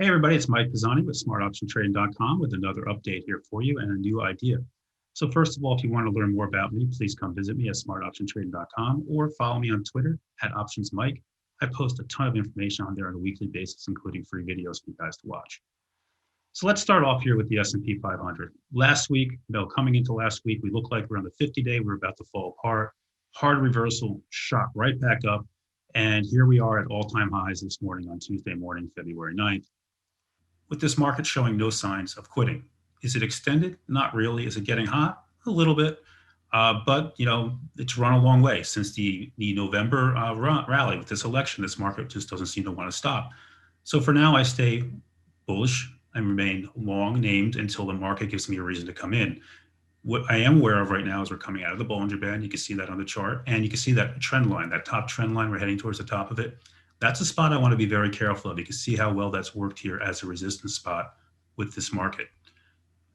Hey everybody, it's Mike Pisani with smartoptiontrading.com with another update here for you and a new idea. So first of all, if you want to learn more about me, please come visit me at smartoptiontrading.com or follow me on Twitter at OptionsMike. I post a ton of information on there on a weekly basis, including free videos for you guys to watch. So let's start off here with the S&P 500. Last week, coming into last week, we looked like we're on the 50-day. We're about to fall apart. Hard reversal, shot right back up. And here we are at all-time highs this morning on Tuesday morning, February 9th. With this market showing no signs of quitting. Is it extended? Not really. Is it getting hot? A little bit. But it's run a long way since the November rally with this election. This market just doesn't seem to want to stop. So for now, I stay bullish and remain long named until the market gives me a reason to come in. What I am aware of right now is we're coming out of the Bollinger Band. You can see that on the chart, and you can see that trend line, that top trend line. We're heading towards the top of it. That's a spot I want to be very careful of. You can see how well that's worked here as a resistance spot with this market.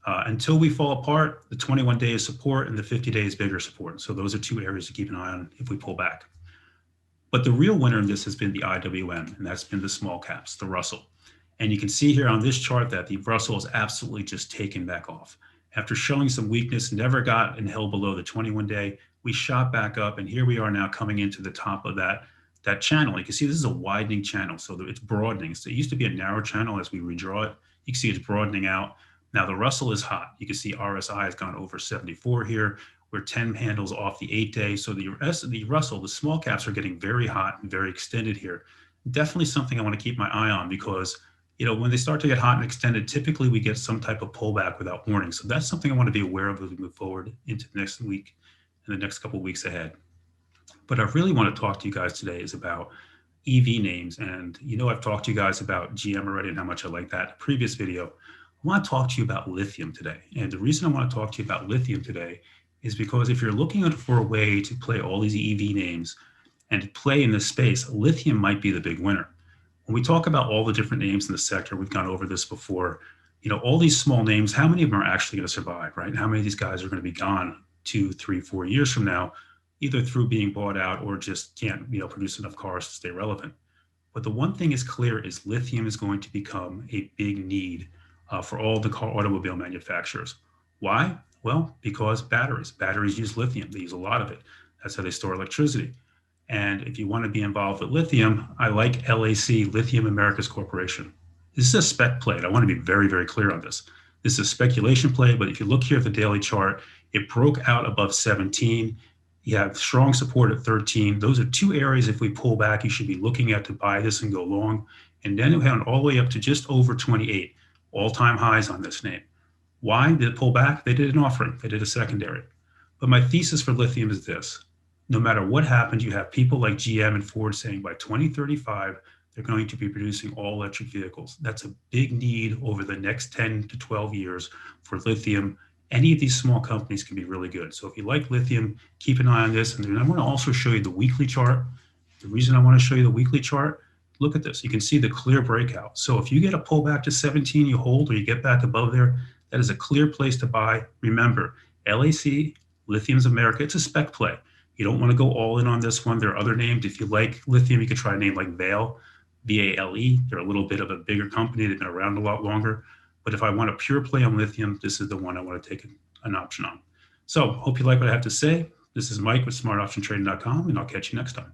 Until we fall apart, the 21-day is support and the 50-day is bigger support. So those are two areas to keep an eye on if we pull back. But the real winner in this has been the IWM, and that's been the small caps, the Russell. And you can see here on this chart that the Russell is absolutely just taken back off. After showing some weakness, never got and held below the 21-day, we shot back up, and here we are now coming into the top of that channel. You can see this is a widening channel, so it's broadening. So it used to be a narrow channel. As we redraw it, you can see it's broadening out. Now the Russell is hot. You can see RSI has gone over 74 here. We're 10 handles off the 8-day. So the Russell, the small caps are getting very hot and very extended here. Definitely something I want to keep my eye on because when they start to get hot and extended, typically we get some type of pullback without warning. So that's something I want to be aware of as we move forward into the next week and the next couple of weeks ahead. But I really want to talk to you guys today is about EV names. And I've talked to you guys about GM already and how much I like that in a previous video. I want to talk to you about lithium today. And the reason I want to talk to you about lithium today is because if you're looking for a way to play all these EV names and to play in this space, lithium might be the big winner. When we talk about all the different names in the sector, we've gone over this before, all these small names, how many of them are actually going to survive, right? And how many of these guys are going to be gone 2, 3, 4 years from now, either through being bought out or just can't produce enough cars to stay relevant. But the one thing is clear is lithium is going to become a big need for all the automobile manufacturers. Why? Well, because batteries use lithium. They use a lot of it. That's how they store electricity. And if you want to be involved with lithium, I like LAC, Lithium Americas Corporation. This is a spec play. I want to be very, very clear on this. This is a speculation play, but if you look here at the daily chart, it broke out above 17. You have strong support at 13. Those are two areas, if we pull back, you should be looking at to buy this and go long. And then it went all the way up to just over 28, all-time highs on this name. Why did it pull back? They did an offering. They did a secondary. But my thesis for lithium is this. No matter what happens, you have people like GM and Ford saying by 2035, they're going to be producing all-electric vehicles. That's a big need over the next 10 to 12 years for lithium. Any of these small companies can be really good. So if you like lithium, keep an eye on this. And then I want to also show you the weekly chart. The reason I want to show you the weekly chart, look at this. You can see the clear breakout. So if you get a pullback to 17, you hold, or you get back above there, that is a clear place to buy. Remember, LAC, Lithium's America, it's a spec play. You don't want to go all in on this one. There are other names. If you like lithium, you could try a name like Vale, VALE. They're a little bit of a bigger company. They've been around a lot longer. But if I want a pure play on lithium, this is the one I want to take an option on. So hope you like what I have to say. This is Mike with smartoptiontrading.com, and I'll catch you next time.